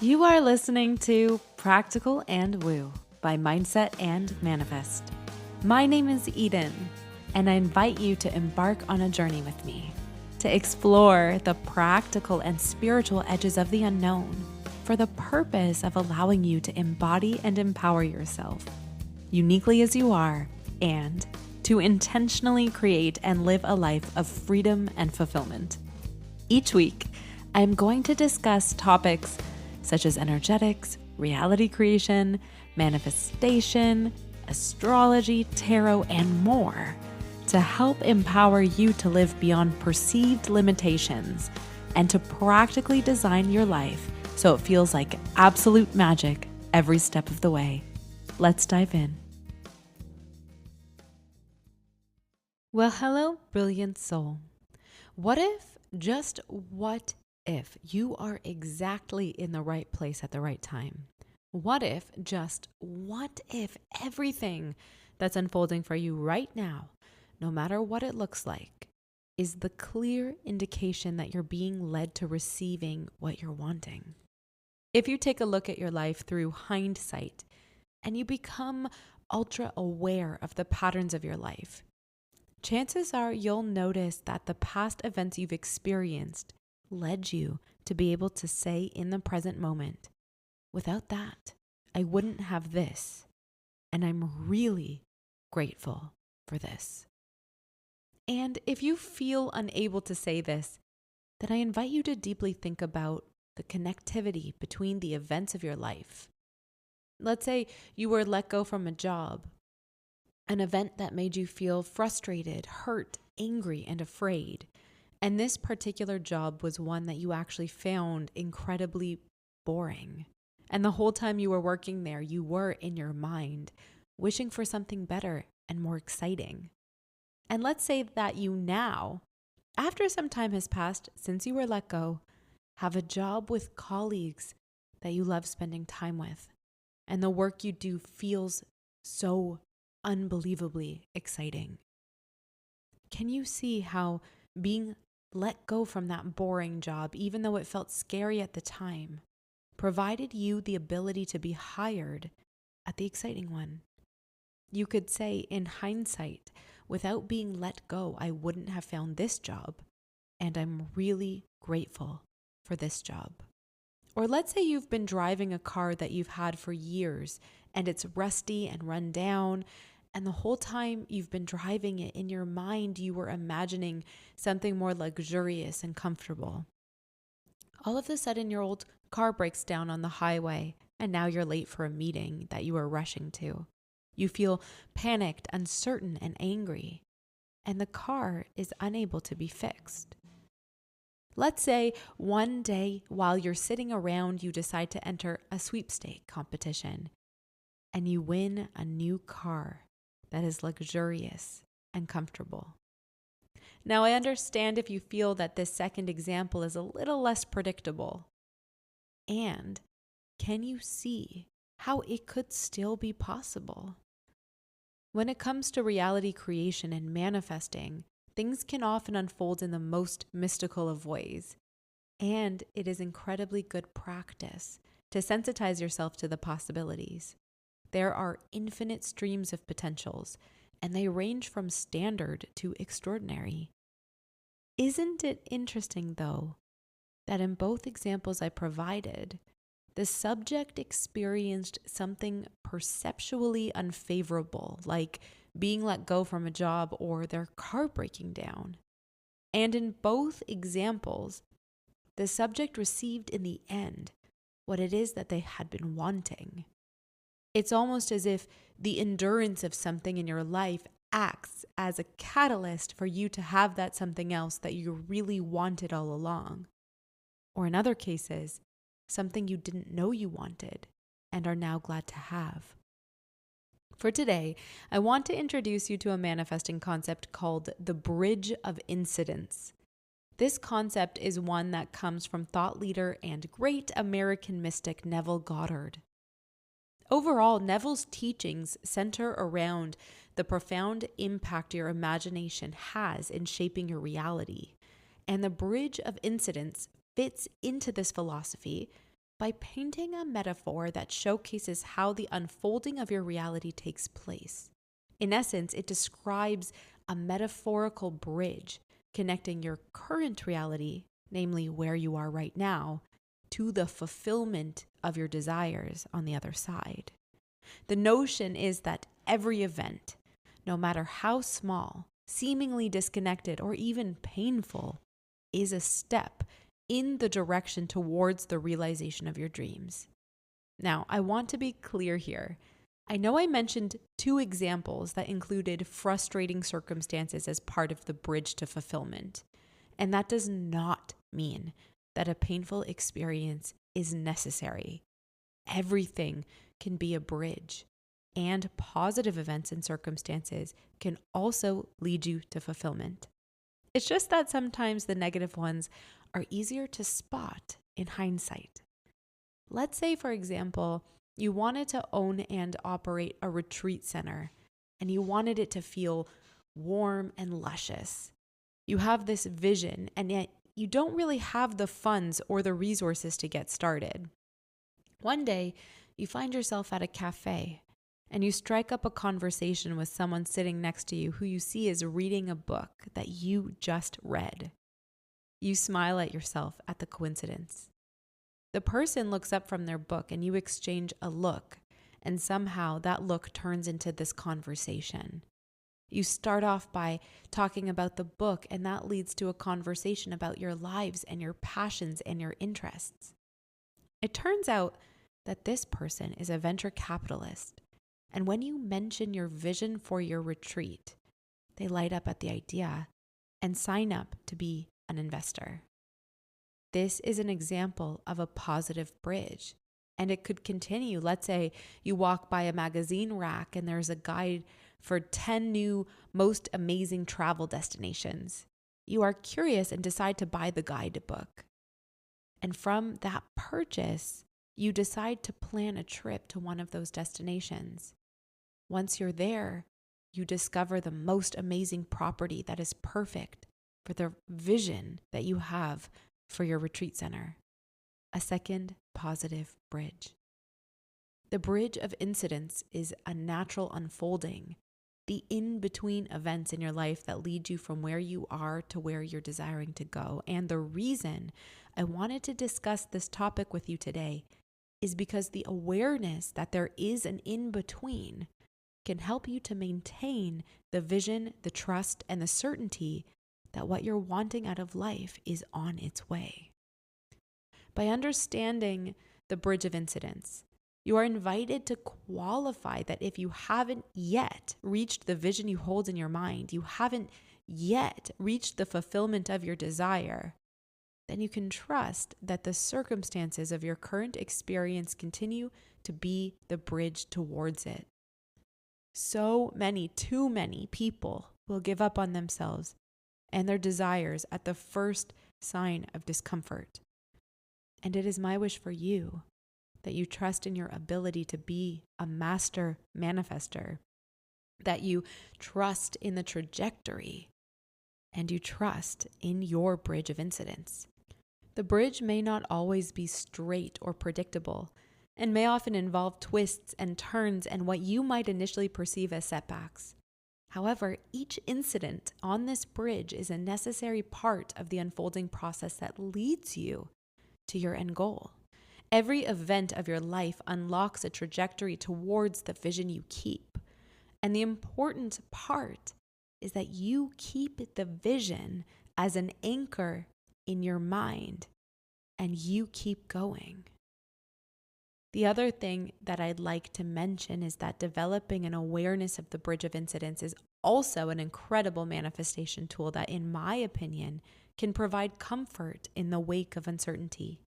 You are listening to Practical and Woo by Mindset and Manifest. My name is Eden, and I invite you to embark on a journey with me to explore the practical and spiritual edges of the unknown for the purpose of allowing you to embody and empower yourself uniquely as you are and to intentionally create and live a life of freedom and fulfillment. Each week, I am going to discuss topics such as energetics, reality creation, manifestation, astrology, tarot, and more to help empower you to live beyond perceived limitations and to practically design your life so it feels like absolute magic every step of the way. Let's dive in. Well, hello, brilliant soul. What if you are exactly in the right place at the right time? What if everything that's unfolding for you right now, no matter what it looks like, is the clear indication that you're being led to receiving what you're wanting? If you take a look at your life through hindsight and you become ultra aware of the patterns of your life, chances are you'll notice that the past events you've experienced led you to be able to say in the present moment, without that, I wouldn't have this. And I'm really grateful for this. And if you feel unable to say this, then I invite you to deeply think about the connectivity between the events of your life. Let's say you were let go from a job, an event that made you feel frustrated, hurt, angry, and afraid. And this particular job was one that you actually found incredibly boring. And the whole time you were working there, you were in your mind wishing for something better and more exciting. And let's say that you now, after some time has passed since you were let go, have a job with colleagues that you love spending time with. And the work you do feels so unbelievably exciting. Can you see how being let go from that boring job, even though it felt scary at the time, provided you the ability to be hired at the exciting one? You could say, in hindsight, without being let go, I wouldn't have found this job, and I'm really grateful for this job. Or let's say you've been driving a car that you've had for years and it's rusty and run down, and the whole time you've been driving it, in your mind, you were imagining something more luxurious and comfortable. All of a sudden, your old car breaks down on the highway, and now you're late for a meeting that you were rushing to. You feel panicked, uncertain, and angry, and the car is unable to be fixed. Let's say one day while you're sitting around, you decide to enter a sweepstake competition and you win a new car that is luxurious and comfortable. Now, I understand if you feel that this second example is a little less predictable. And can you see how it could still be possible? When it comes to reality creation and manifesting, things can often unfold in the most mystical of ways. And it is incredibly good practice to sensitize yourself to the possibilities. There are infinite streams of potentials, and they range from standard to extraordinary. Isn't it interesting, though, that in both examples I provided, the subject experienced something perceptually unfavorable, like being let go from a job or their car breaking down? And in both examples, the subject received in the end what it is that they had been wanting. It's almost as if the endurance of something in your life acts as a catalyst for you to have that something else that you really wanted all along. Or in other cases, something you didn't know you wanted and are now glad to have. For today, I want to introduce you to a manifesting concept called the bridge of incidence. This concept is one that comes from thought leader and great American mystic Neville Goddard. Overall, Neville's teachings center around the profound impact your imagination has in shaping your reality. And the bridge of incidence fits into this philosophy by painting a metaphor that showcases how the unfolding of your reality takes place. In essence, it describes a metaphorical bridge connecting your current reality, namely where you are right now, to the fulfillment of your desires on the other side. The notion is that every event, no matter how small, seemingly disconnected, or even painful, is a step in the direction towards the realization of your dreams. Now, I want to be clear here. I know I mentioned 2 examples that included frustrating circumstances as part of the bridge to fulfillment, and that does not mean that a painful experience is necessary. Everything can be a bridge, and positive events and circumstances can also lead you to fulfillment. It's just that sometimes the negative ones are easier to spot in hindsight. Let's say, for example, you wanted to own and operate a retreat center, and you wanted it to feel warm and luscious. You have this vision, and yet you don't really have the funds or the resources to get started. One day, you find yourself at a cafe, and you strike up a conversation with someone sitting next to you who you see is reading a book that you just read. You smile at yourself at the coincidence. The person looks up from their book and you exchange a look, and somehow that look turns into this conversation. You start off by talking about the book, and that leads to a conversation about your lives and your passions and your interests. It turns out that this person is a venture capitalist, and when you mention your vision for your retreat, they light up at the idea and sign up to be an investor. This is an example of a positive bridge, and it could continue. Let's say you walk by a magazine rack and there's a guide for 10 new most amazing travel destinations. You are curious and decide to buy the guidebook. And from that purchase, you decide to plan a trip to one of those destinations. Once you're there, you discover the most amazing property that is perfect for the vision that you have for your retreat center. A second positive bridge. The bridge of incidents is a natural unfolding, the in-between events in your life that lead you from where you are to where you're desiring to go. And the reason I wanted to discuss this topic with you today is because the awareness that there is an in-between can help you to maintain the vision, the trust, and the certainty that what you're wanting out of life is on its way. By understanding the bridge of incidents, you are invited to qualify that if you haven't yet reached the vision you hold in your mind, you haven't yet reached the fulfillment of your desire, then you can trust that the circumstances of your current experience continue to be the bridge towards it. So many, too many people will give up on themselves and their desires at the first sign of discomfort. And it is my wish for you that you trust in your ability to be a master manifester, that you trust in the trajectory, and you trust in your bridge of incidents. The bridge may not always be straight or predictable, and may often involve twists and turns and what you might initially perceive as setbacks. However, each incident on this bridge is a necessary part of the unfolding process that leads you to your end goal. Every event of your life unlocks a trajectory towards the vision you keep. And the important part is that you keep the vision as an anchor in your mind and you keep going. The other thing that I'd like to mention is that developing an awareness of the bridge of incidents is also an incredible manifestation tool that, in my opinion, can provide comfort in the wake of uncertainty.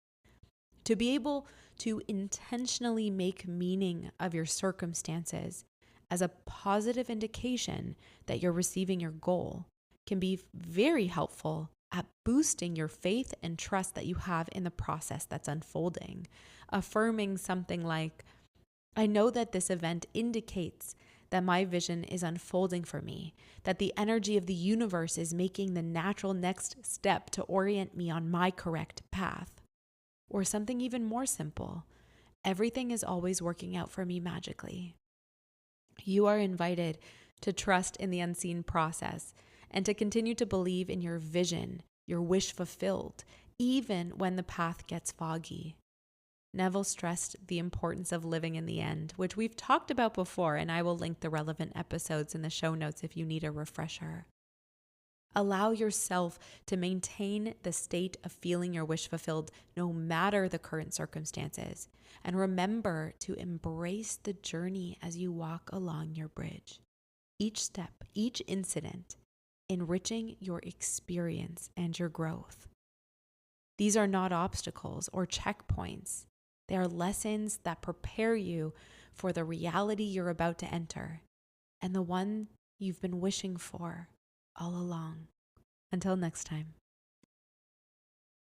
To be able to intentionally make meaning of your circumstances as a positive indication that you're receiving your goal can be very helpful at boosting your faith and trust that you have in the process that's unfolding. Affirming something like, I know that this event indicates that my vision is unfolding for me, that the energy of the universe is making the natural next step to orient me on my correct path. or something even more simple, everything is always working out for me magically. You are invited to trust in the unseen process and to continue to believe in your vision, your wish fulfilled, even when the path gets foggy. Neville stressed the importance of living in the end, which we've talked about before, and I will link the relevant episodes in the show notes if you need a refresher. Allow yourself to maintain the state of feeling your wish fulfilled no matter the current circumstances. And remember to embrace the journey as you walk along your bridge. Each step, each incident, enriching your experience and your growth. These are not obstacles or checkpoints. They are lessons that prepare you for the reality you're about to enter and the one you've been wishing for all along. Until next time.